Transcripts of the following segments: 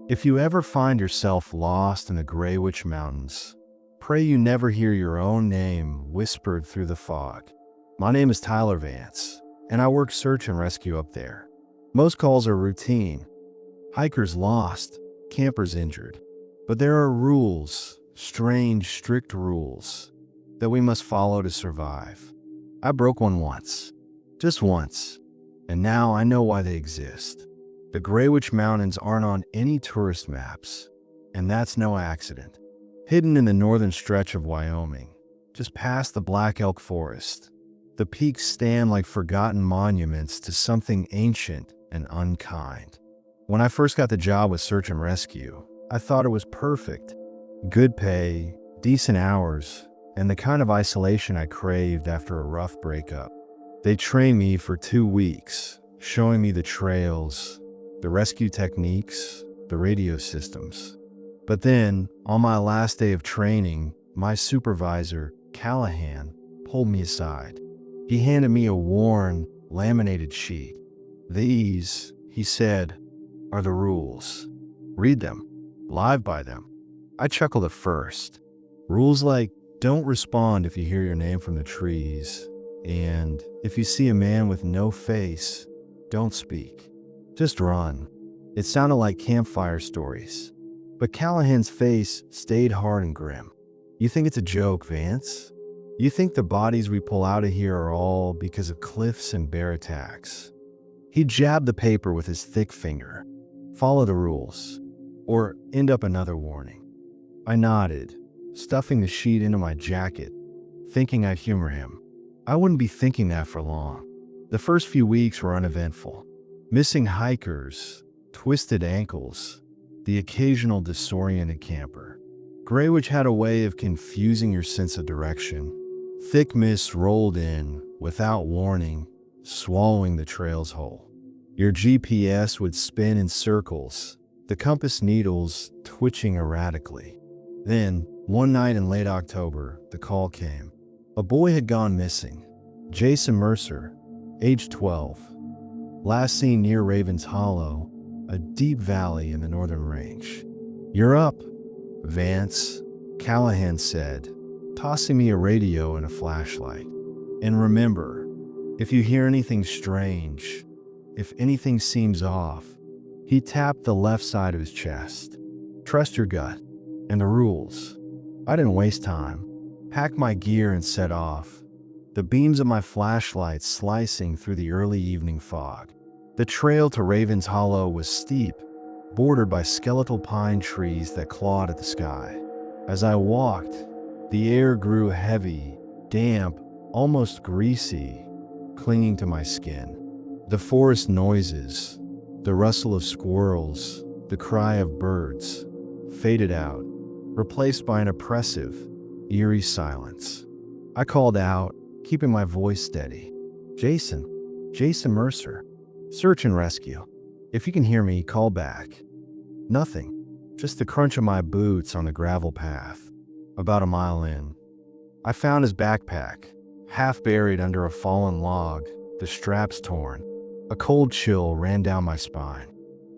If you ever find yourself lost in the Grey Witch Mountains, pray you never hear your own name whispered through the fog. My name is Tyler Vance, and I work search and rescue up there. Most calls are routine. Hikers lost, campers injured. But there are rules, strange, strict rules, that we must follow to survive. I broke one once, just once, and now I know why they exist. The Grey Witch Mountains aren't on any tourist maps, and that's no accident. Hidden in the northern stretch of Wyoming, just past the Black Elk Forest, the peaks stand like forgotten monuments to something ancient and unkind. When I first got the job with Search and Rescue, I thought it was perfect. Good pay, decent hours, and the kind of isolation I craved after a rough breakup. They trained me for 2 weeks, showing me the trails, the rescue techniques, the radio systems. But then, on my last day of training, my supervisor, Callahan, pulled me aside. He handed me a worn, laminated sheet. "These," he said, "are the rules. Read them. Live by them." I chuckled at first. Rules like, don't respond if you hear your name from the trees, and if you see a man with no face, don't speak. Just run. It sounded like campfire stories. But Callahan's face stayed hard and grim. "You think it's a joke, Vance? You think the bodies we pull out of here are all because of cliffs and bear attacks?" He jabbed the paper with his thick finger. "Follow the rules, or end up another warning." I nodded, stuffing the sheet into my jacket, thinking I'd humor him. I wouldn't be thinking that for long. The first few weeks were uneventful. Missing hikers, twisted ankles, the occasional disoriented camper. Grey Witch had a way of confusing your sense of direction. Thick mist rolled in, without warning, swallowing the trails whole. Your GPS would spin in circles, the compass needles twitching erratically. Then, one night in late October, the call came. A boy had gone missing. Jason Mercer, age 12. Last seen near Raven's Hollow, a deep valley in the northern range. "You're up, Vance," Callahan said, tossing me a radio and a flashlight. "And remember, if you hear anything strange, if anything seems off," he tapped the left side of his chest. "Trust your gut and the rules." I didn't waste time. Packed my gear and set off, the beams of my flashlight slicing through the early evening fog. The trail to Raven's Hollow was steep, bordered by skeletal pine trees that clawed at the sky. As I walked, the air grew heavy, damp, almost greasy, clinging to my skin. The forest noises, the rustle of squirrels, the cry of birds, faded out, replaced by an oppressive, eerie silence. I called out, keeping my voice steady. "Jason Mercer. Search and rescue. If you can hear me, call back." Nothing, just the crunch of my boots on the gravel path. About a mile in, I found his backpack, half buried under a fallen log, the straps torn. A cold chill ran down my spine.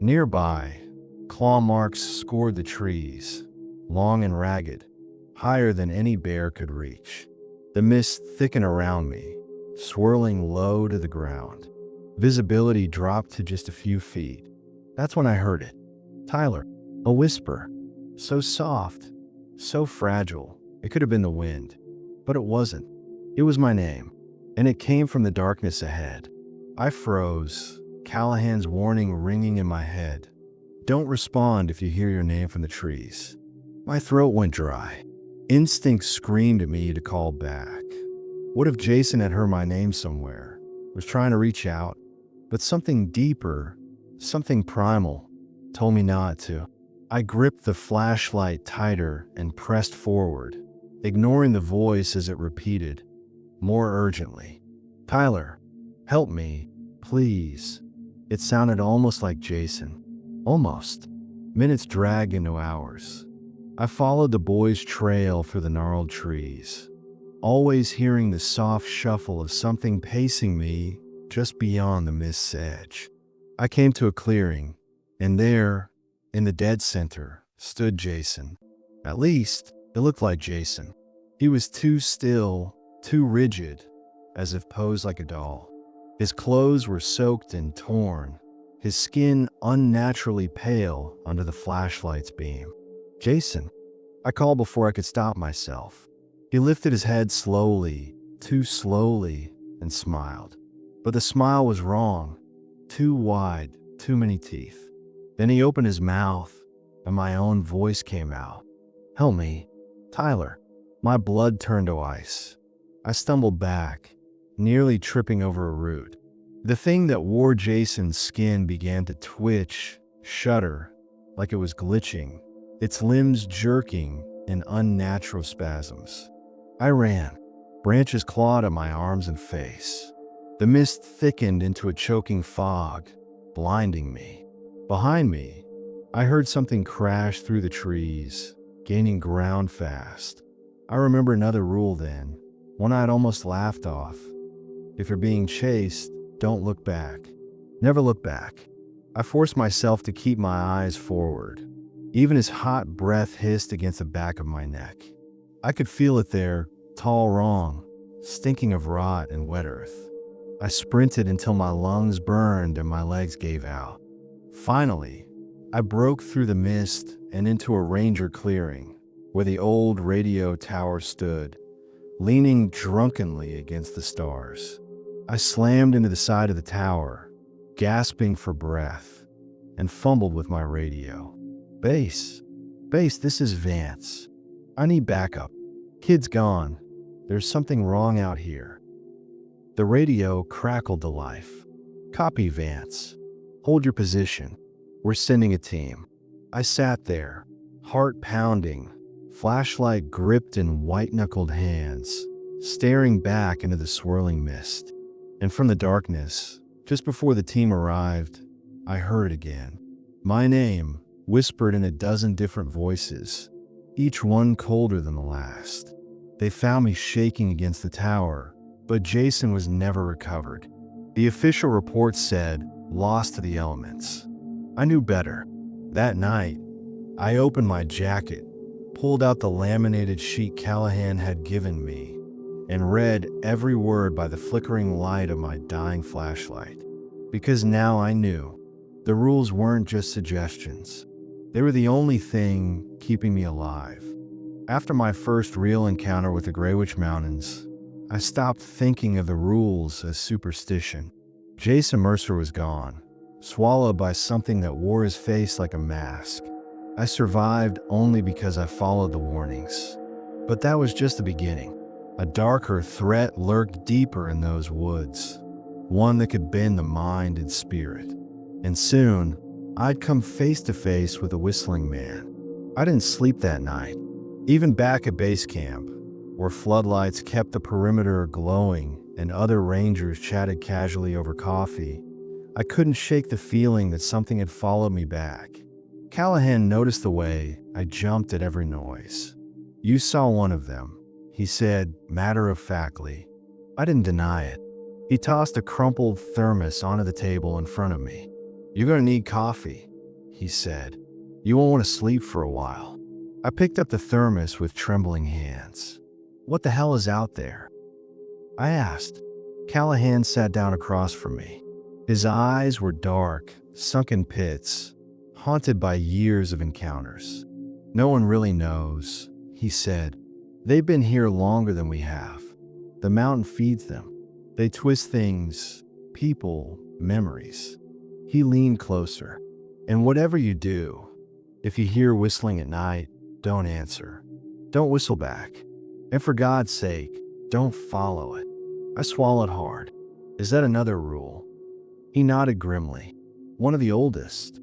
Nearby, claw marks scored the trees, long and ragged, higher than any bear could reach. The mist thickened around me, swirling low to the ground. Visibility dropped to just a few feet. That's when I heard it. "Tyler," a whisper. So soft, so fragile, it could have been the wind. But it wasn't. It was my name, and it came from the darkness ahead. I froze, Callahan's warning ringing in my head. "Don't respond if you hear your name from the trees." My throat went dry. Instinct screamed at me to call back. What if Jason had heard my name somewhere, was trying to reach out, but something deeper, something primal, told me not to? I gripped the flashlight tighter and pressed forward, ignoring the voice as it repeated, more urgently, "Tyler, help me, please." It sounded almost like Jason. Almost. Minutes dragged into hours. I followed the boy's trail through the gnarled trees, always hearing the soft shuffle of something pacing me just beyond the mist's edge. I came to a clearing, and there, In the dead center stood Jason. At least, it looked like Jason. He was too still, too rigid, as if posed like a doll. His clothes were soaked and torn, his skin unnaturally pale under the flashlight's beam. "Jason," I called before I could stop myself. He lifted his head slowly, too slowly, and smiled. But the smile was wrong. Too wide, too many teeth. Then he opened his mouth, and my own voice came out. "Help me, Tyler." My blood turned to ice. I stumbled back, nearly tripping over a root. The thing that wore Jason's skin began to twitch, shudder, like it was glitching, its limbs jerking in unnatural spasms. I ran. Branches clawed at my arms and face. The mist thickened into a choking fog, blinding me. Behind me, I heard something crash through the trees, gaining ground fast. I remember another rule then, one I'd almost laughed off. If you're being chased, don't look back. Never look back. I forced myself to keep my eyes forward. Even his hot breath hissed against the back of my neck. I could feel it there, tall wrong, stinking of rot and wet earth. I sprinted until my lungs burned and my legs gave out. Finally, I broke through the mist and into a ranger clearing, where the old radio tower stood, leaning drunkenly against the stars. I slammed into the side of the tower, gasping for breath, and fumbled with my radio. Base, this is Vance. I need backup. Kid's gone. There's something wrong out here." The radio crackled to life. "Copy, Vance. Hold your position. We're sending a team." I sat there, heart pounding, flashlight gripped in white-knuckled hands, staring back into the swirling mist. And from the darkness, just before the team arrived, I heard again. My name, whispered in a dozen different voices, each one colder than the last. They found me shaking against the tower, but Jason was never recovered. The official report said, lost to the elements. I knew better. That night, I opened my jacket, pulled out the laminated sheet Callahan had given me, and read every word by the flickering light of my dying flashlight. Because now I knew the rules weren't just suggestions. They were the only thing keeping me alive. After my first real encounter with the Grey Witch Mountains, I stopped thinking of the rules as superstition. Jason Mercer was gone, swallowed by something that wore his face like a mask. I survived only because I followed the warnings. But that was just the beginning. A darker threat lurked deeper in those woods, one that could bend the mind and spirit. And soon, I'd come face to face with a whistling man. I didn't sleep that night. Even back at base camp, where floodlights kept the perimeter glowing and other rangers chatted casually over coffee, I couldn't shake the feeling that something had followed me back. Callahan noticed the way I jumped at every noise. "You saw one of them," he said matter-of-factly. I didn't deny it. He tossed a crumpled thermos onto the table in front of me. "You're gonna need coffee," he said. "You won't want to sleep for a while." I picked up the thermos with trembling hands. "What the hell is out there?" I asked. Callahan sat down across from me. His eyes were dark, sunken pits, haunted by years of encounters. "No one really knows," he said. "They've been here longer than we have. The mountain feeds them. They twist things, people, memories." He leaned closer. "And whatever you do, if you hear whistling at night, don't answer. Don't whistle back. And for God's sake, don't follow it." I swallowed hard. "Is that another rule?" He nodded grimly. "One of the oldest."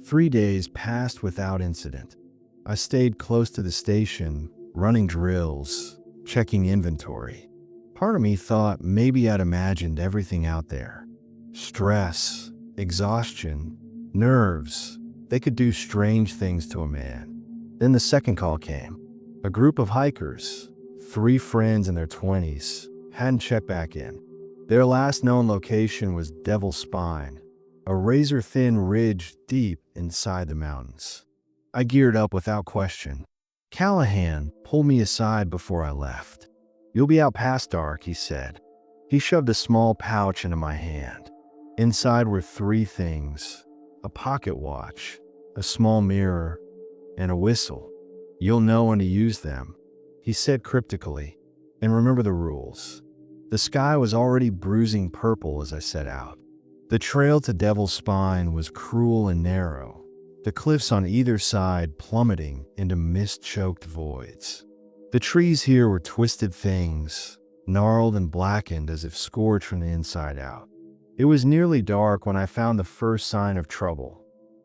3 days passed without incident. I stayed close to the station, running drills, checking inventory. Part of me thought maybe I'd imagined everything out there. Stress, exhaustion, nerves, they could do strange things to a man. Then the second call came. A group of hikers, 3 friends in their 20s, hadn't checked back in. Their last known location was Devil's Spine, a razor-thin ridge deep inside the mountains. I geared up without question. Callahan pulled me aside before I left. "You'll be out past dark," he said. He shoved a small pouch into my hand. Inside were three things: a pocket watch, a small mirror, and a whistle. "You'll know when to use them," he said cryptically. "And remember the rules." The sky was already bruising purple as I set out. The trail to Devil's Spine was cruel and narrow, the cliffs on either side plummeting into mist-choked voids. The trees here were twisted things, gnarled and blackened as if scorched from the inside out. It was nearly dark when I found the first sign of trouble: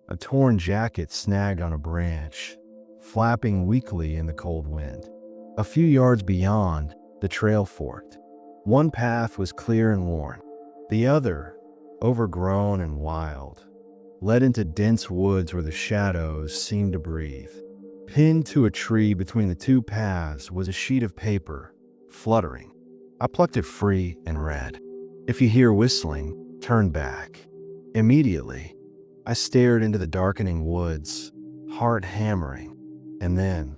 a torn jacket snagged on a branch, flapping weakly in the cold wind. A few yards beyond, the trail forked. One path was clear and worn. The other, overgrown and wild, led into dense woods where the shadows seemed to breathe. Pinned to a tree between the two paths was a sheet of paper, fluttering. I plucked it free and read, "If you hear whistling, turn back." Immediately, I stared into the darkening woods, heart hammering, and then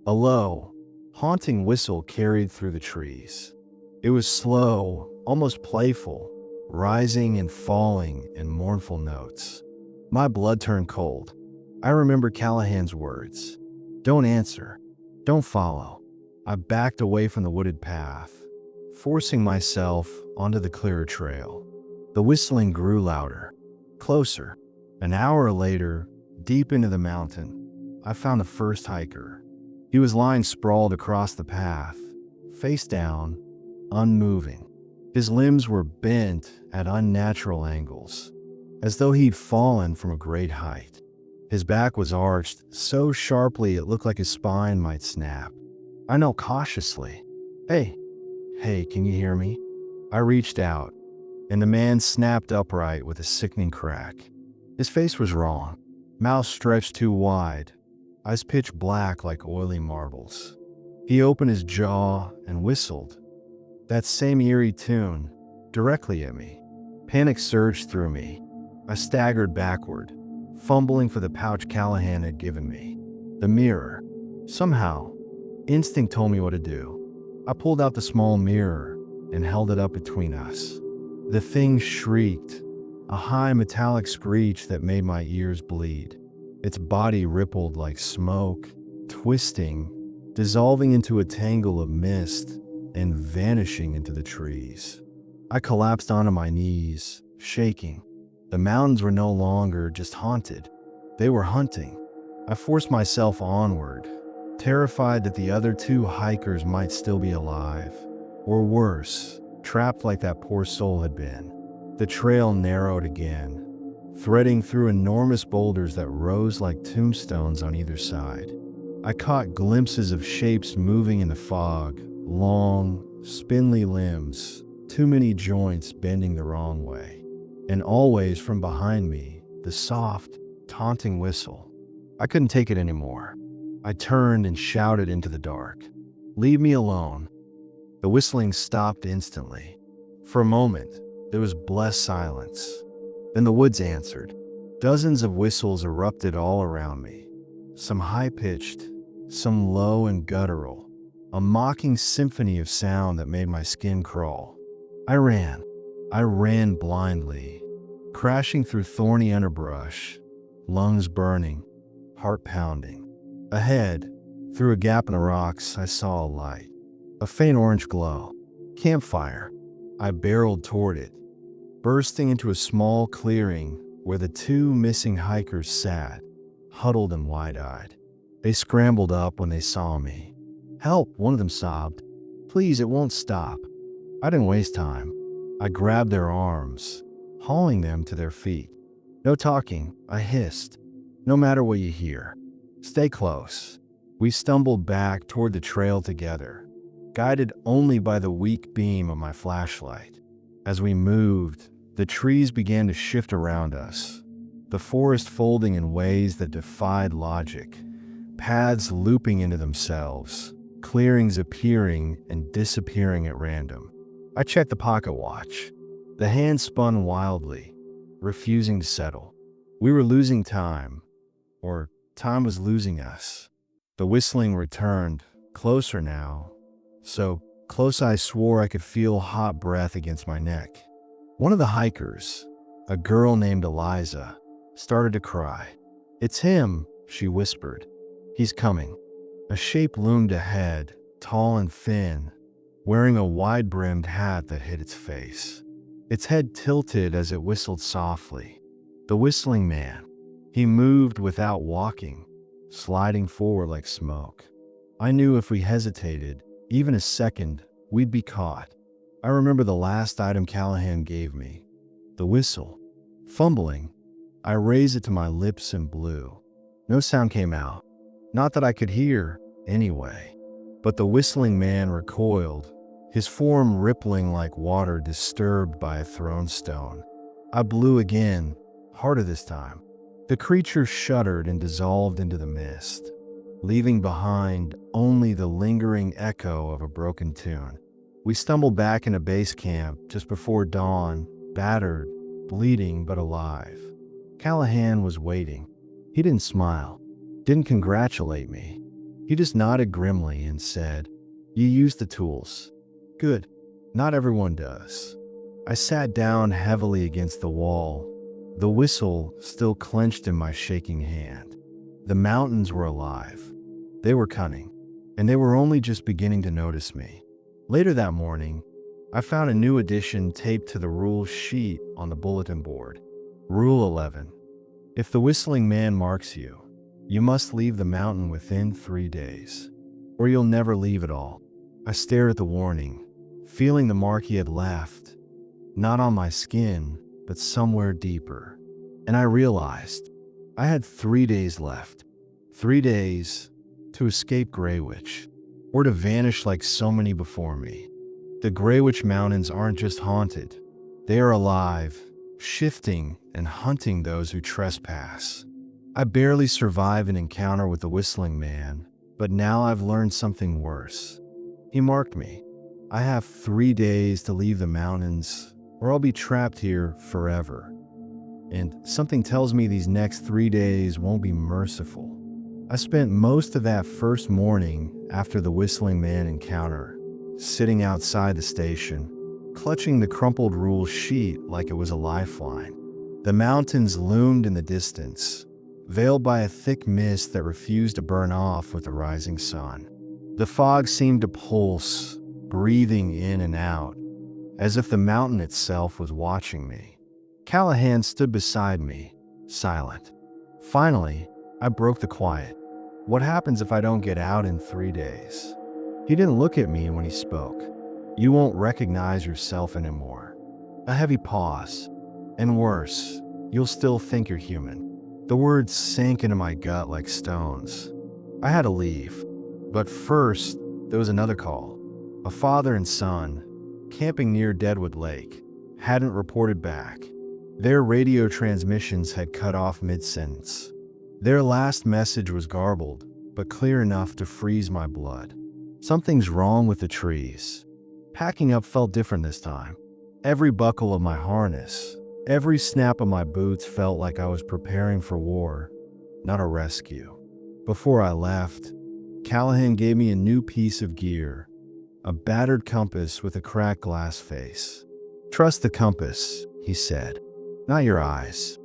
a low, haunting whistle carried through the trees. It was slow, almost playful, rising and falling in mournful notes. My blood turned cold. I remember Callahan's words: "Don't answer, don't follow." I backed away from the wooded path, forcing myself onto the clearer trail. The whistling grew louder, closer. An hour later, deep into the mountain, I found the first hiker. He was lying sprawled across the path, face down, unmoving. His limbs were bent at unnatural angles, as though he'd fallen from a great height. His back was arched so sharply it looked like his spine might snap. I knelt cautiously. Hey, can you hear me?" I reached out, and the man snapped upright with a sickening crack. His face was wrong, mouth stretched too wide, eyes pitch black like oily marbles. He opened his jaw and whistled, that same eerie tune, directly at me. Panic surged through me. I staggered backward, fumbling for the pouch Callahan had given me. The mirror. Somehow, instinct told me what to do. I pulled out the small mirror and held it up between us. The thing shrieked, a high metallic screech that made my ears bleed. Its body rippled like smoke, twisting, dissolving into a tangle of mist and vanishing into the trees. I collapsed onto my knees, shaking. The mountains were no longer just haunted. They were hunting. I forced myself onward, terrified that the other two hikers might still be alive, or worse, trapped like that poor soul had been. The trail narrowed again, threading through enormous boulders that rose like tombstones on either side. I caught glimpses of shapes moving in the fog, long, spindly limbs, too many joints bending the wrong way. And always from behind me, the soft, taunting whistle. I couldn't take it anymore. I turned and shouted into the dark, "Leave me alone." The whistling stopped instantly. For a moment, there was blessed silence. Then the woods answered. Dozens of whistles erupted all around me, some high-pitched, some low and guttural, a mocking symphony of sound that made my skin crawl. I ran blindly, crashing through thorny underbrush, lungs burning, heart pounding. Ahead, through a gap in the rocks, I saw a light, a faint orange glow. Campfire. I barreled toward it, bursting into a small clearing where the two missing hikers sat, huddled and wide-eyed. They scrambled up when they saw me. "Help," one of them sobbed. "Please, it won't stop." I didn't waste time. I grabbed their arms, hauling them to their feet. "No talking," I hissed. "No matter what you hear, stay close." We stumbled back toward the trail together, guided only by the weak beam of my flashlight. As we moved, the trees began to shift around us, the forest folding in ways that defied logic, paths looping into themselves, clearings appearing and disappearing at random. I checked the pocket watch. The hand spun wildly, refusing to settle. We were losing time, or time was losing us. The whistling returned, closer now, so close I swore I could feel hot breath against my neck. One of the hikers, a girl named Eliza, started to cry. "It's him," she whispered. "He's coming." A shape loomed ahead, tall and thin, wearing a wide-brimmed hat that hid its face. Its head tilted as it whistled softly. The whistling man. He moved without walking, sliding forward like smoke. I knew if we hesitated, even a second, we'd be caught. I remember the last item Callahan gave me, the whistle. Fumbling, I raised it to my lips and blew. No sound came out. Not that I could hear, anyway. But the whistling man recoiled, his form rippling like water disturbed by a thrown stone. I blew again, harder this time. The creature shuddered and dissolved into the mist, leaving behind only the lingering echo of a broken tune. We stumbled back into base camp just before dawn, battered, bleeding but alive. Callahan was waiting. He didn't smile, didn't congratulate me. He just nodded grimly and said, "You used the tools. Good. Not everyone does." I sat down heavily against the wall, the whistle still clenched in my shaking hand. The mountains were alive. They were cunning, and they were only just beginning to notice me. Later that morning, I found a new addition taped to the rules sheet on the bulletin board. Rule 11. If the whistling man marks you, you must leave the mountain within 3 days, or you'll never leave at all. I stared at the warning, feeling the mark he had left, not on my skin, but somewhere deeper. And I realized I had 3 days left. 3 days to escape Greywitch, or to vanish like so many before me. The Greywitch Mountains aren't just haunted. They are alive, shifting and hunting those who trespass. I barely survived an encounter with the whistling man, but now I've learned something worse. He marked me. I have 3 days to leave the mountains, or I'll be trapped here forever. And something tells me these next 3 days won't be merciful. I spent most of that first morning after the whistling man encounter, sitting outside the station, clutching the crumpled rule sheet like it was a lifeline. The mountains loomed in the distance, veiled by a thick mist that refused to burn off with the rising sun. The fog seemed to pulse, breathing in and out, as if the mountain itself was watching me. Callahan stood beside me, silent. Finally, I broke the quiet. "What happens if I don't get out in 3 days?" He didn't look at me when he spoke. "You won't recognize yourself anymore." A heavy pause. "And worse, you'll still think you're human." The words sank into my gut like stones. I had to leave. But first, there was another call. A father and son, camping near Deadwood Lake, hadn't reported back. Their radio transmissions had cut off mid-sentence. Their last message was garbled, but clear enough to freeze my blood. Something's wrong with the trees. Packing up felt different this time. Every buckle of my harness, every snap of my boots felt like I was preparing for war, not a rescue. Before I left, Callahan gave me a new piece of gear, a battered compass with a cracked glass face. "Trust the compass," he said, "not your eyes."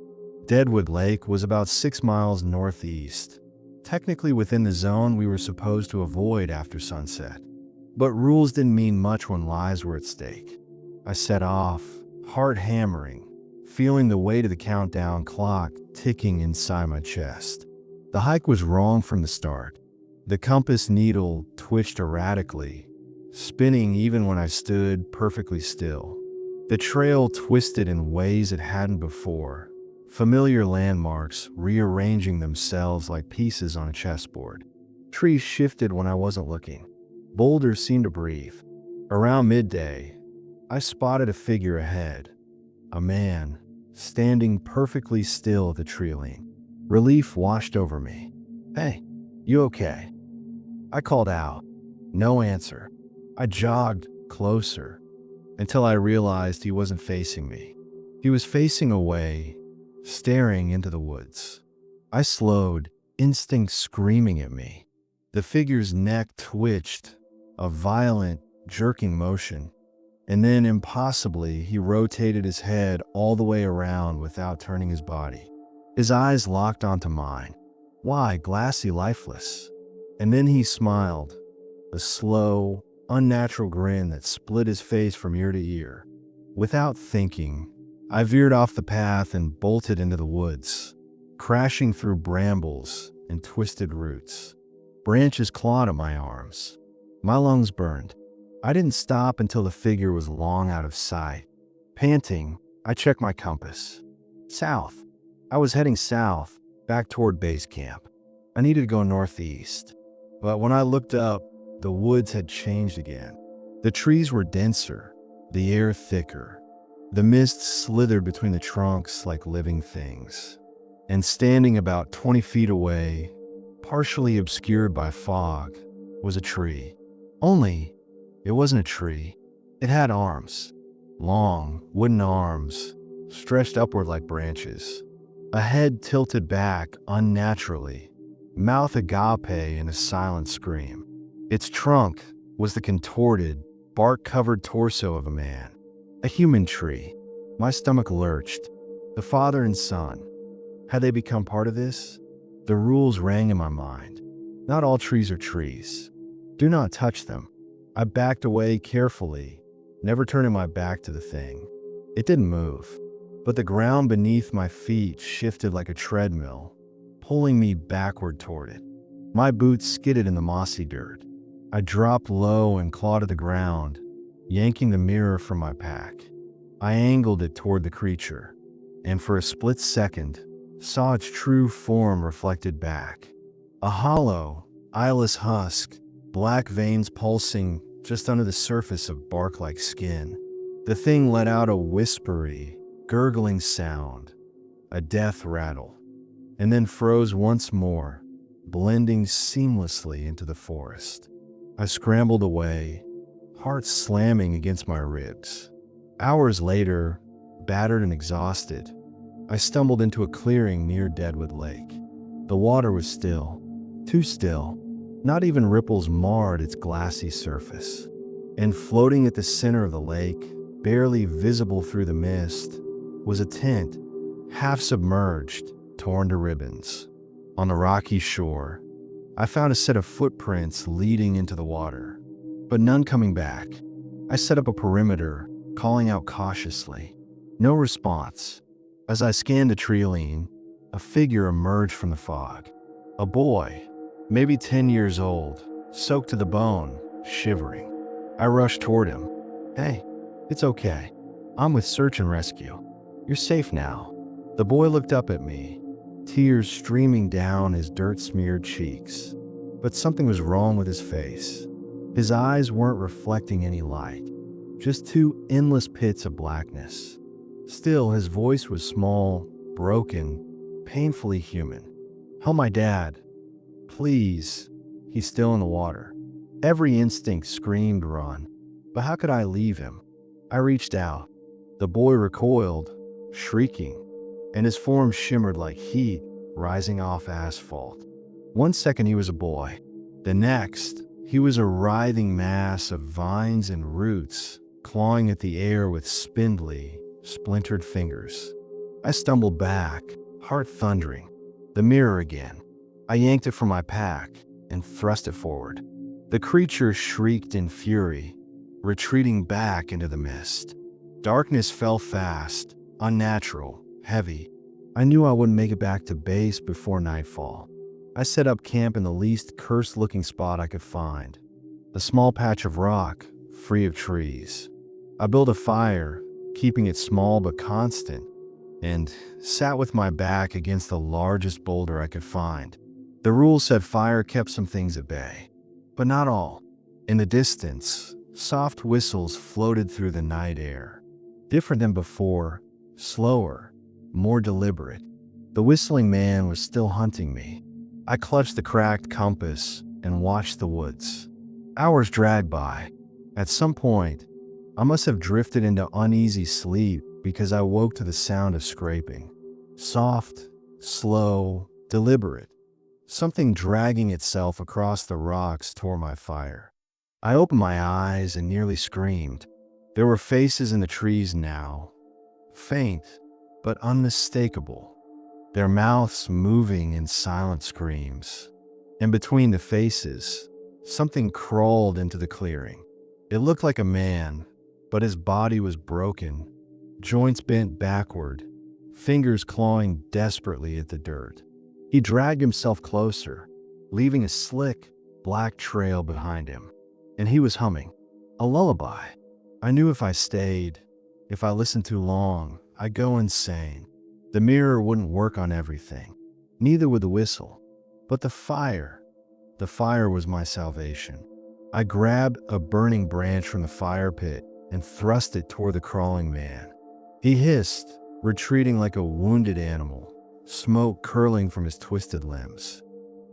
Deadwood Lake was about 6 miles northeast, technically within the zone we were supposed to avoid after sunset. But rules didn't mean much when lives were at stake. I set off, heart hammering, feeling the weight of the countdown clock ticking inside my chest. The hike was wrong from the start. The compass needle twitched erratically, spinning even when I stood perfectly still. The trail twisted in ways it hadn't before, familiar landmarks rearranging themselves like pieces on a chessboard. Trees shifted when I wasn't looking. Boulders seemed to breathe. Around midday, I spotted a figure ahead. A man, standing perfectly still at the tree line. Relief washed over me. "Hey, you okay?" I called out. No answer. I jogged closer, until I realized he wasn't facing me. He was facing away, staring into the woods. I slowed, instinct screaming at me. The figure's neck twitched, a violent, jerking motion, and then impossibly he rotated his head all the way around without turning his body. His eyes locked onto mine, wide, glassy, lifeless. And then he smiled, a slow, unnatural grin that split his face from ear to ear. Without thinking, I veered off the path and bolted into the woods, crashing through brambles and twisted roots. Branches clawed at my arms. My lungs burned. I didn't stop until the figure was long out of sight. Panting, I checked my compass. South. I was heading south, back toward base camp. I needed to go northeast. But when I looked up, the woods had changed again. The trees were denser, the air thicker. The mist slithered between the trunks like living things. And standing about 20 feet away, partially obscured by fog, was a tree. Only, it wasn't a tree. It had arms. Long, wooden arms, stretched upward like branches. A head tilted back unnaturally, mouth agape in a silent scream. Its trunk was the contorted, bark-covered torso of a man. A human tree. My stomach lurched. The father and son. Had they become part of this? The rules rang in my mind. Not all trees are trees. Do not touch them. I backed away carefully, never turning my back to the thing. It didn't move, but the ground beneath my feet shifted like a treadmill, pulling me backward toward it. My boots skidded in the mossy dirt. I dropped low and clawed at the ground, yanking the mirror from my pack. I angled it toward the creature, and for a split second, saw its true form reflected back. A hollow, eyeless husk, black veins pulsing just under the surface of bark-like skin. The thing let out a whispery, gurgling sound, a death rattle, and then froze once more, blending seamlessly into the forest. I scrambled away, heart slamming against my ribs. Hours later, battered and exhausted, I stumbled into a clearing near Deadwood Lake. The water was still, too still. Not even ripples marred its glassy surface. And floating at the center of the lake, barely visible through the mist, was a tent, half submerged, torn to ribbons. On the rocky shore, I found a set of footprints leading into the water, but none coming back. I set up a perimeter, calling out cautiously. No response. As I scanned the treeline, a figure emerged from the fog. A boy, maybe 10 years old, soaked to the bone, shivering. I rushed toward him. "Hey, it's okay. I'm with Search and Rescue. You're safe now." The boy looked up at me, tears streaming down his dirt-smeared cheeks. But something was wrong with his face. His eyes weren't reflecting any light, just two endless pits of blackness. Still, his voice was small, broken, painfully human. "Help my dad. Please." He's still in the water. Every instinct screamed run, but how could I leave him? I reached out. The boy recoiled, shrieking, and his form shimmered like heat rising off asphalt. One second he was a boy. The next, he was a writhing mass of vines and roots, clawing at the air with spindly, splintered fingers. I stumbled back, heart thundering. The mirror again. I yanked it from my pack and thrust it forward. The creature shrieked in fury, retreating back into the mist. Darkness fell fast, unnatural, heavy. I knew I wouldn't make it back to base before nightfall. I set up camp in the least cursed-looking spot I could find, a small patch of rock, free of trees. I built a fire, keeping it small but constant, and sat with my back against the largest boulder I could find. The rules said fire kept some things at bay, but not all. In the distance, soft whistles floated through the night air. Different than before, slower, more deliberate. The whistling man was still hunting me. I clutched the cracked compass and watched the woods. Hours dragged by. At some point, I must have drifted into uneasy sleep because I woke to the sound of scraping. Soft, slow, deliberate. Something dragging itself across the rocks tore my fire. I opened my eyes and nearly screamed. There were faces in the trees now, faint but unmistakable, their mouths moving in silent screams. And between the faces, something crawled into the clearing. It looked like a man, but his body was broken, joints bent backward, fingers clawing desperately at the dirt. He dragged himself closer, leaving a slick, black trail behind him. And he was humming a lullaby. I knew if I stayed, if I listened too long, I'd go insane. The mirror wouldn't work on everything, neither would the whistle. But the fire was my salvation. I grabbed a burning branch from the fire pit and thrust it toward the crawling man. He hissed, retreating like a wounded animal, smoke curling from his twisted limbs.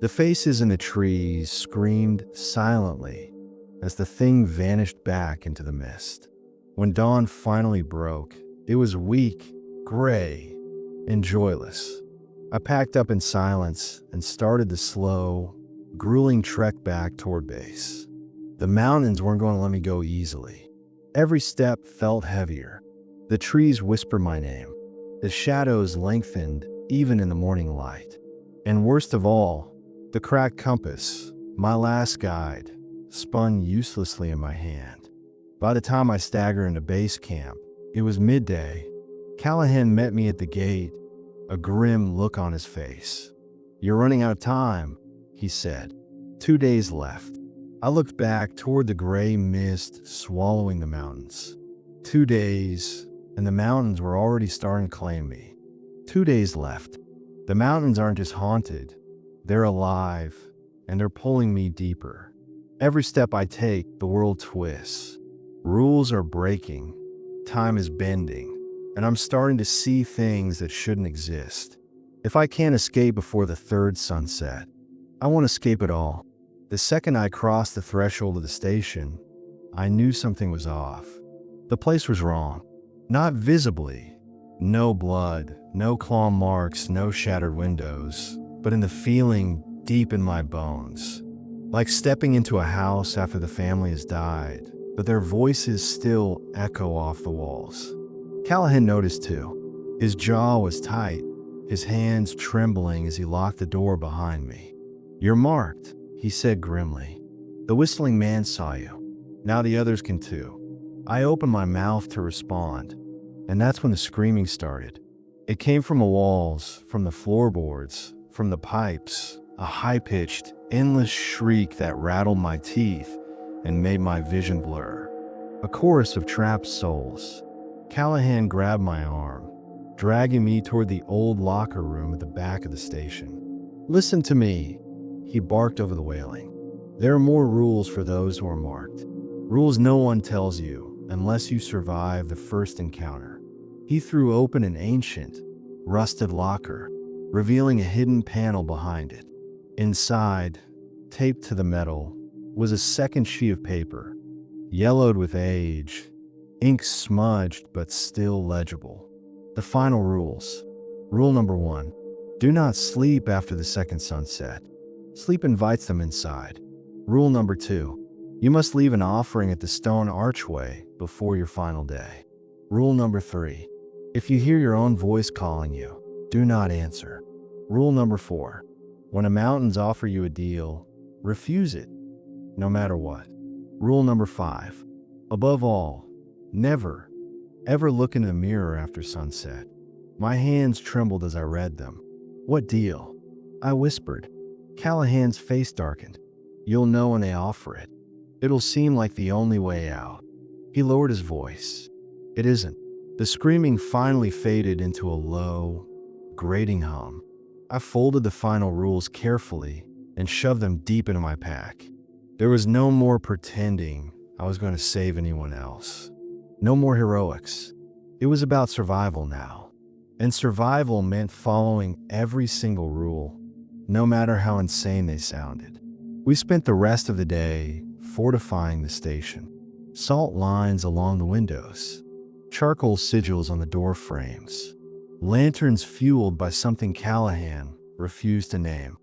The faces in the trees screamed silently as the thing vanished back into the mist. When dawn finally broke, it was weak, gray, and joyless. I packed up in silence and started the slow, grueling trek back toward base. The mountains weren't going to let me go easily. Every step felt heavier. The trees whispered my name. The shadows lengthened even in the morning light. And worst of all, the cracked compass, my last guide, spun uselessly in my hand. By the time I staggered into base camp, it was midday. Callahan met me at the gate, a grim look on his face. "You're running out of time," he said. 2 days left. I looked back toward the gray mist swallowing the mountains. 2 days, and the mountains were already starting to claim me. 2 days left. The mountains aren't just haunted, they're alive, and they're pulling me deeper. Every step I take, the world twists. Rules are breaking, time is bending, and I'm starting to see things that shouldn't exist. If I can't escape before the third sunset, I won't escape at all. The second I crossed the threshold of the station, I knew something was off. The place was wrong. Not visibly. No blood, no claw marks, no shattered windows, but in the feeling deep in my bones. Like stepping into a house after the family has died, but their voices still echo off the walls. Callahan noticed too. His jaw was tight, his hands trembling as he locked the door behind me. "You're marked," he said grimly. "The whistling man saw you. Now the others can too." I opened my mouth to respond, and that's when the screaming started. It came from the walls, from the floorboards, from the pipes, a high-pitched, endless shriek that rattled my teeth and made my vision blur. A chorus of trapped souls. Callahan grabbed my arm, dragging me toward the old locker room at the back of the station. "Listen to me," he barked over the wailing. "There are more rules for those who are marked. Rules no one tells you unless you survive the first encounter." He threw open an ancient, rusted locker, revealing a hidden panel behind it. Inside, taped to the metal, was a second sheet of paper, yellowed with age, ink smudged but still legible. The final rules. Rule number 1. Do not sleep after the second sunset. Sleep invites them inside. Rule number 2. You must leave an offering at the stone archway before your final day. Rule number 3. If you hear your own voice calling you, do not answer. Rule number 4. When a mountains offer you a deal, refuse it, no matter what. Rule number 5. Above all, never, ever look in the mirror after sunset. My hands trembled as I read them. "What deal?" I whispered. Callahan's face darkened. "You'll know when they offer it. It'll seem like the only way out." He lowered his voice. "It isn't." The screaming finally faded into a low, grating hum. I folded the final rules carefully and shoved them deep into my pack. There was no more pretending I was going to save anyone else. No more heroics. It was about survival now. And survival meant following every single rule, no matter how insane they sounded. We spent the rest of the day fortifying the station. Salt lines along the windows, charcoal sigils on the door frames, lanterns fueled by something Callahan refused to name.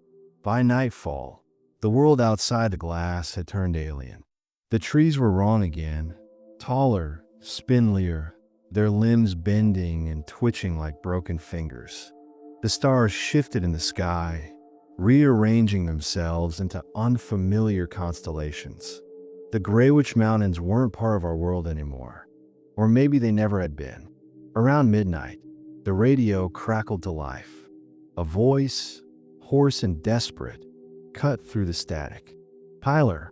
By nightfall, the world outside the glass had turned alien. The trees were wrong again, taller, spindlier, their limbs bending and twitching like broken fingers. The stars shifted in the sky, rearranging themselves into unfamiliar constellations. The Greywitch Mountains weren't part of our world anymore, or maybe they never had been. Around midnight, the radio crackled to life. A voice, hoarse and desperate, cut through the static. "Tyler,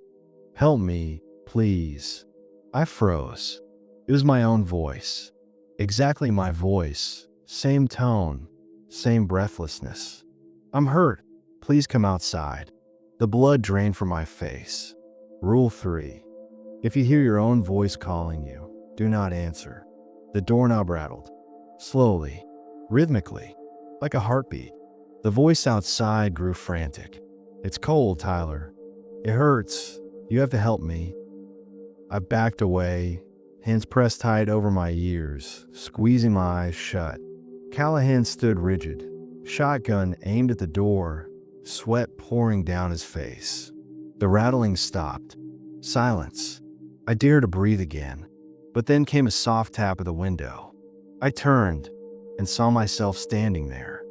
help me, please." I froze. It was my own voice. Exactly my voice. Same tone, same breathlessness. "I'm hurt. Please come outside." The blood drained from my face. Rule 3. If you hear your own voice calling you, do not answer. The doorknob rattled. Slowly, rhythmically, like a heartbeat. The voice outside grew frantic. "It's cold, Tyler. It hurts. You have to help me." I backed away, hands pressed tight over my ears, squeezing my eyes shut. Callahan stood rigid, shotgun aimed at the door, sweat pouring down his face. The rattling stopped. Silence. I dared to breathe again, but then came a soft tap at the window. I turned and saw myself standing there.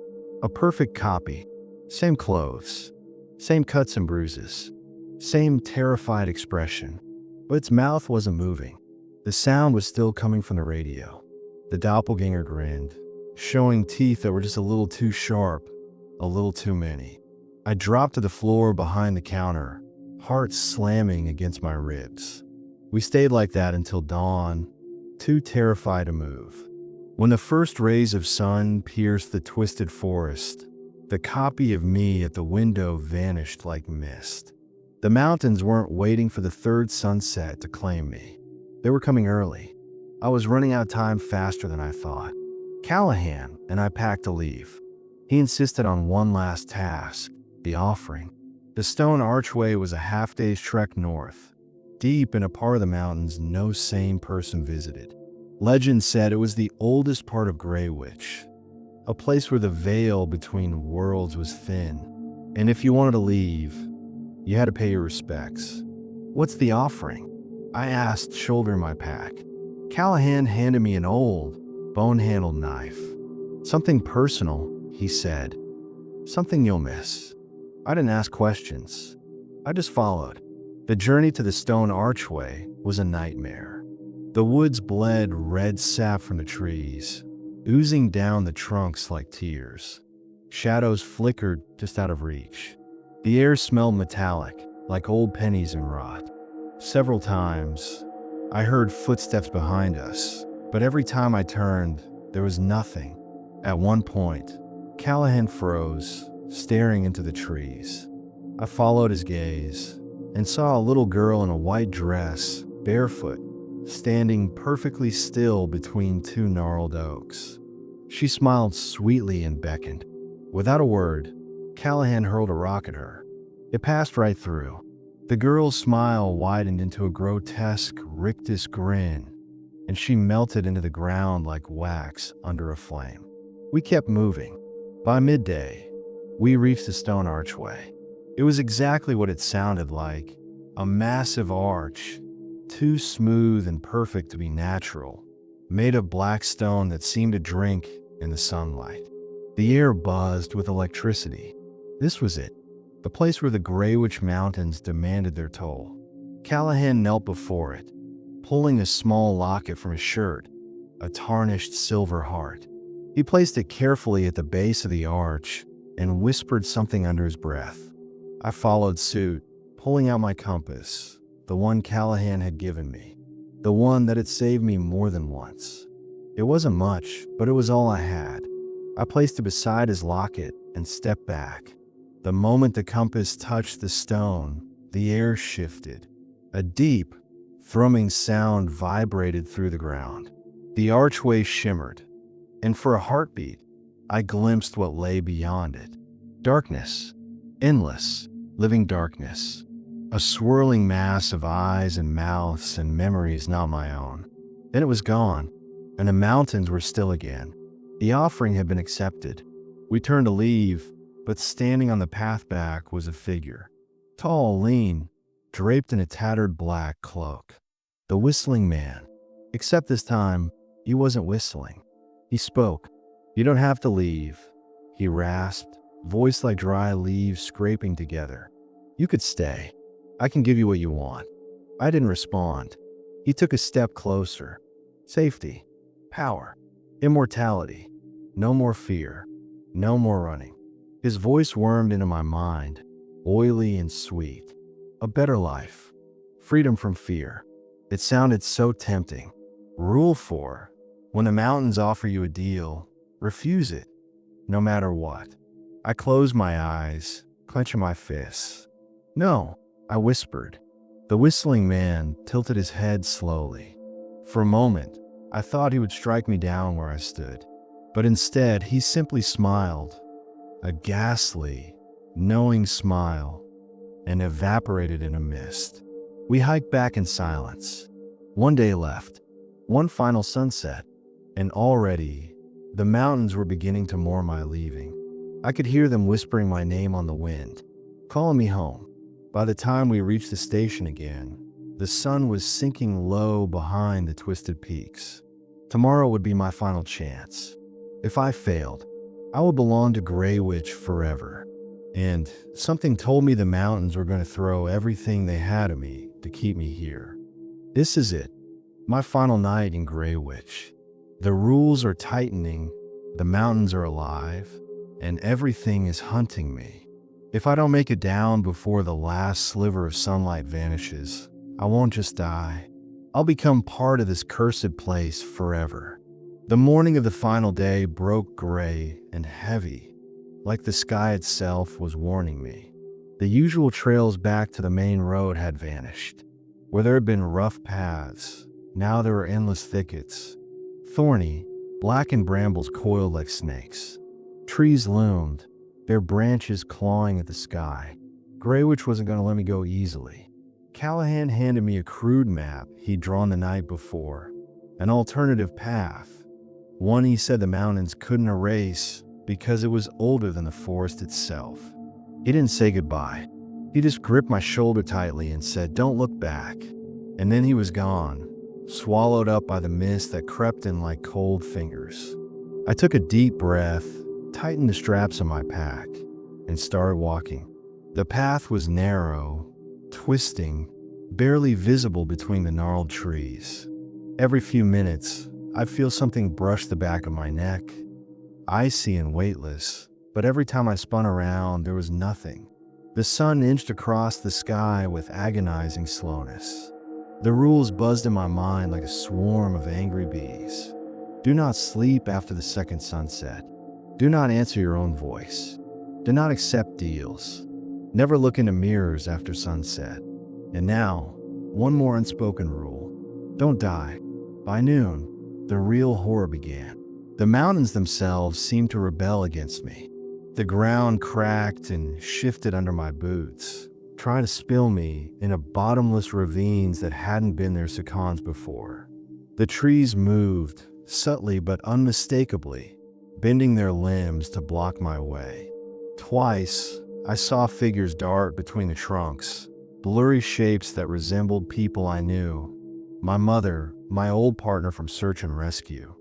A perfect copy. Same clothes, same cuts and bruises, same terrified expression. But its mouth wasn't moving. The sound was still coming from the radio. The doppelganger grinned, showing teeth that were just a little too sharp, a little too many. I dropped to the floor behind the counter, heart slamming against my ribs. We stayed like that until dawn, too terrified to move. When the first rays of sun pierced the twisted forest, the copy of me at the window vanished like mist. The mountains weren't waiting for the third sunset to claim me. They were coming early. I was running out of time faster than I thought. Callahan and I packed to leave. He insisted on one last task, the offering. The stone archway was a half-day's trek north, deep in a part of the mountains no sane person visited. Legend said it was the oldest part of Greywitch, a place where the veil between worlds was thin, and if you wanted to leave, you had to pay your respects. "What's the offering?" I asked, shouldering my pack. Callahan handed me an old, bone-handled knife. "Something personal," he said. "Something you'll miss." I didn't ask questions. I just followed. The journey to the stone archway was a nightmare. The woods bled red sap from the trees, oozing down the trunks like tears. Shadows flickered just out of reach. The air smelled metallic, like old pennies and rot. Several times, I heard footsteps behind us, but every time I turned, there was nothing. At one point, Callahan froze, staring into the trees. I followed his gaze and saw a little girl in a white dress, barefoot, standing perfectly still between two gnarled oaks. She smiled sweetly and beckoned. Without a word, Callahan hurled a rock at her. It passed right through. The girl's smile widened into a grotesque rictus grin, and she melted into the ground like wax under a flame. We kept moving. By midday, we reached the stone archway. It was exactly what it sounded like, a massive arch, too smooth and perfect to be natural, made of black stone that seemed to drink in the sunlight. The air buzzed with electricity. This was it, the place where the Greywitch Mountains demanded their toll. Callahan knelt before it, pulling a small locket from his shirt, a tarnished silver heart. He placed it carefully at the base of the arch and whispered something under his breath. I followed suit, pulling out my compass, the one Callahan had given me, the one that had saved me more than once. It wasn't much, but it was all I had. I placed it beside his locket and stepped back. The moment the compass touched the stone, the air shifted. A deep, thrumming sound vibrated through the ground. The archway shimmered, and for a heartbeat, I glimpsed what lay beyond it. Darkness, endless, living darkness. A swirling mass of eyes and mouths and memories not my own. Then it was gone. and the mountains were still again. The offering had been accepted. We turned to leave, but standing on the path back was a figure. Tall, lean, draped in a tattered black cloak. The whistling man. Except this time, he wasn't whistling. He spoke. "You don't have to leave," he rasped, voice like dry leaves scraping together. "You could stay. I can give you what you want." I didn't respond. He took a step closer. Safety. Power. Immortality. No more fear. No more running. His voice wormed into my mind, oily and sweet. A better life. Freedom from fear. It sounded so tempting. Rule 4. When the mountains offer you a deal, refuse it, no matter what. I closed my eyes, clenching my fists. "No," I whispered. The whistling man tilted his head slowly. For a moment, I thought he would strike me down where I stood. But instead, he simply smiled. A ghastly, knowing smile, and evaporated in a mist. We hiked back in silence. One day left, one final sunset, and already the mountains were beginning to mourn my leaving. I could hear them whispering my name on the wind, calling me home. By the time we reached the station again, the sun was sinking low behind the twisted peaks. Tomorrow would be my final chance. If I failed, I would belong to Grey Witch forever. And something told me the mountains were going to throw everything they had of me to keep me here. This is it, my final night in Grey Witch. The rules are tightening, the mountains are alive, and everything is hunting me. If I don't make it down before the last sliver of sunlight vanishes, I won't just die. I'll become part of this cursed place forever. The morning of the final day broke gray and heavy, like the sky itself was warning me. The usual trails back to the main road had vanished. Where there had been rough paths, now there were endless thickets. Thorny, blackened brambles coiled like snakes. Trees loomed, their branches clawing at the sky. Grey Witch wasn't going to let me go easily. Callahan handed me a crude map he'd drawn the night before, an alternative path, one he said the mountains couldn't erase because it was older than the forest itself. He didn't say goodbye. He just gripped my shoulder tightly and said, "Don't look back." And then he was gone, swallowed up by the mist that crept in like cold fingers. I took a deep breath, tightened the straps of my pack, and started walking. The path was narrow, twisting, barely visible between the gnarled trees. Every few minutes, I'd feel something brush the back of my neck, icy and weightless, but every time I spun around, there was nothing. The sun inched across the sky with agonizing slowness. The rules buzzed in my mind like a swarm of angry bees. Do not sleep after the second sunset. Do not answer your own voice. Do not accept deals. Never look into mirrors after sunset. And now, one more unspoken rule. Don't die. By noon, the real horror began. The mountains themselves seemed to rebel against me. The ground cracked and shifted under my boots, trying to spill me into bottomless ravines that hadn't been their seconds before. The trees moved, subtly but unmistakably, bending their limbs to block my way. Twice, I saw figures dart between the trunks, blurry shapes that resembled people I knew. My mother, my old partner from search and rescue,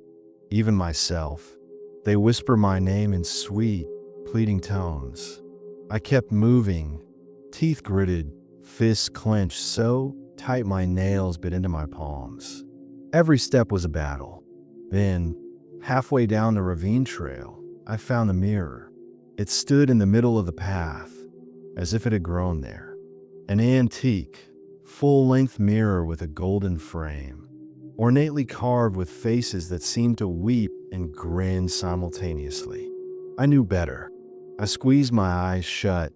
even myself. They whisper my name in sweet, pleading tones. I kept moving, teeth gritted, fists clenched so tight my nails bit into my palms. Every step was a battle. Then, halfway down the ravine trail, I found a mirror. It stood in the middle of the path, as if it had grown there. An antique, full-length mirror with a golden frame, ornately carved with faces that seemed to weep and grin simultaneously. I knew better. I squeezed my eyes shut,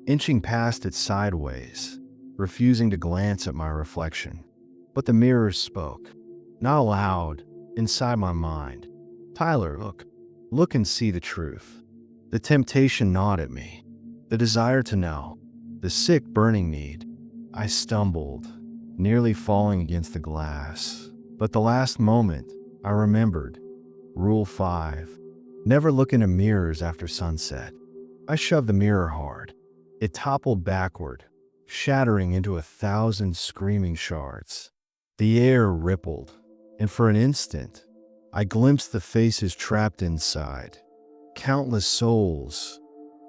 inching past it sideways, refusing to glance at my reflection. But the mirror spoke, not aloud, inside my mind. "Tyler, look. Look and see the truth." The temptation gnawed at me, the desire to know, the sick, burning need. I stumbled, nearly falling against the glass. But the last moment, I remembered. Rule 5. Never look into mirrors after sunset. I shoved the mirror hard. It toppled backward, shattering into 1,000 screaming shards. The air rippled, and for an instant, I glimpsed the faces trapped inside. Countless souls,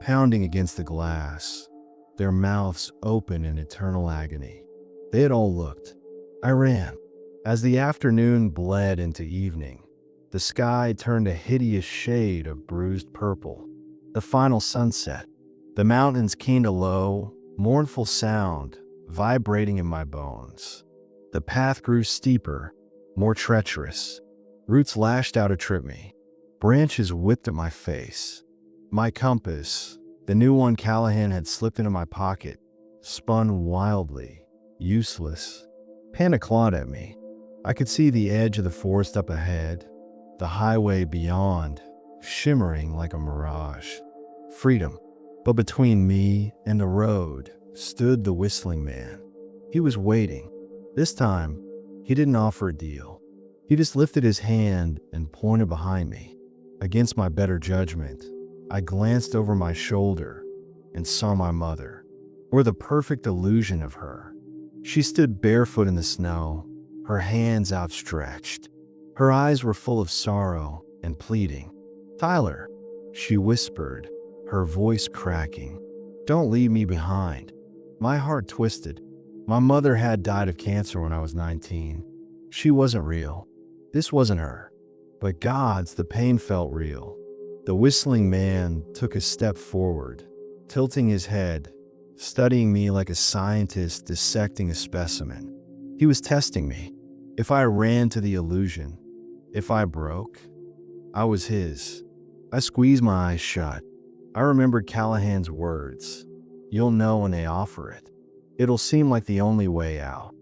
pounding against the glass, their mouths open in eternal agony. They had all looked. I ran. As the afternoon bled into evening, the sky turned a hideous shade of bruised purple. The final sunset. The mountains keened a low, mournful sound, vibrating in my bones. The path grew steeper, more treacherous. Roots lashed out to trip me. Branches whipped at my face. My compass, the new one Callahan had slipped into my pocket, spun wildly, useless. Panic clawed at me. I could see the edge of the forest up ahead, the highway beyond, shimmering like a mirage. Freedom. But between me and the road stood the whistling man. He was waiting. This time, he didn't offer a deal. He just lifted his hand and pointed behind me. Against my better judgment, I glanced over my shoulder and saw my mother, or the perfect illusion of her. She stood barefoot in the snow, her hands outstretched. Her eyes were full of sorrow and pleading. "Tyler," she whispered, her voice cracking. "Don't leave me behind." My heart twisted. My mother had died of cancer when I was 19. She wasn't real. This wasn't her. But God's, the pain felt real. The whistling man took a step forward, tilting his head, studying me like a scientist dissecting a specimen. He was testing me. If I ran to the illusion, if I broke, I was his. I squeezed my eyes shut. I remembered Callahan's words. "You'll know when they offer it. It'll seem like the only way out."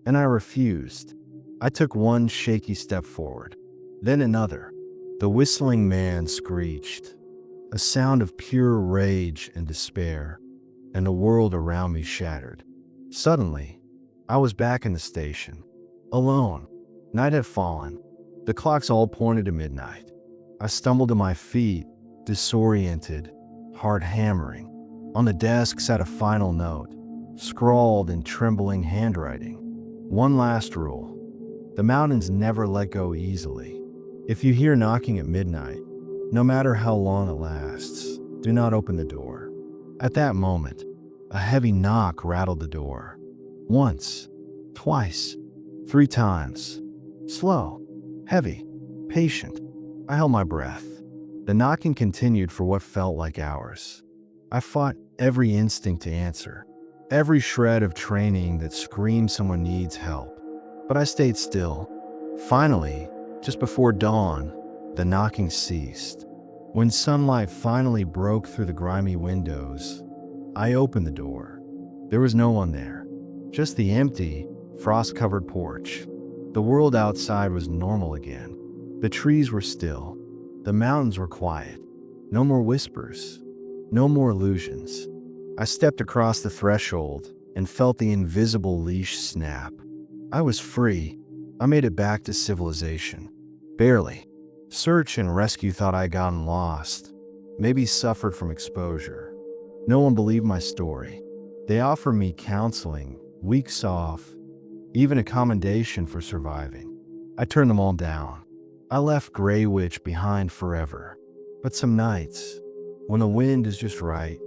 And I refused. I took one shaky step forward, then another. The whistling man screeched, a sound of pure rage and despair, and the world around me shattered. Suddenly, I was back in the station, alone. Night had fallen. The clocks all pointed to midnight. I stumbled to my feet, disoriented, heart hammering. On the desk sat a final note, scrawled in trembling handwriting. One last rule. The mountains never let go easily. If you hear knocking at midnight, no matter how long it lasts, do not open the door. At that moment, a heavy knock rattled the door. Once, twice, 3 times. Slow, heavy, patient. I held my breath. The knocking continued for what felt like hours. I fought every instinct to answer, every shred of training that screamed someone needs help. But I stayed still. Finally, just before dawn, the knocking ceased. When sunlight finally broke through the grimy windows, I opened the door. There was no one there, just the empty, frost-covered porch. The world outside was normal again. The trees were still. The mountains were quiet. No more whispers. No more illusions. I stepped across the threshold and felt the invisible leash snap. I was free. I made it back to civilization. Barely. Search and rescue thought I'd gotten lost, maybe suffered from exposure. No one believed my story. They offered me counseling, weeks off, even a commendation for surviving. I turned them all down. I left Grey Witch behind forever. But some nights, when the wind is just right,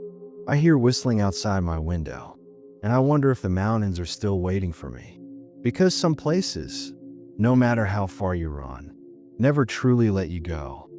I hear whistling outside my window, and I wonder if the mountains are still waiting for me. Because some places, no matter how far you run, never truly let you go.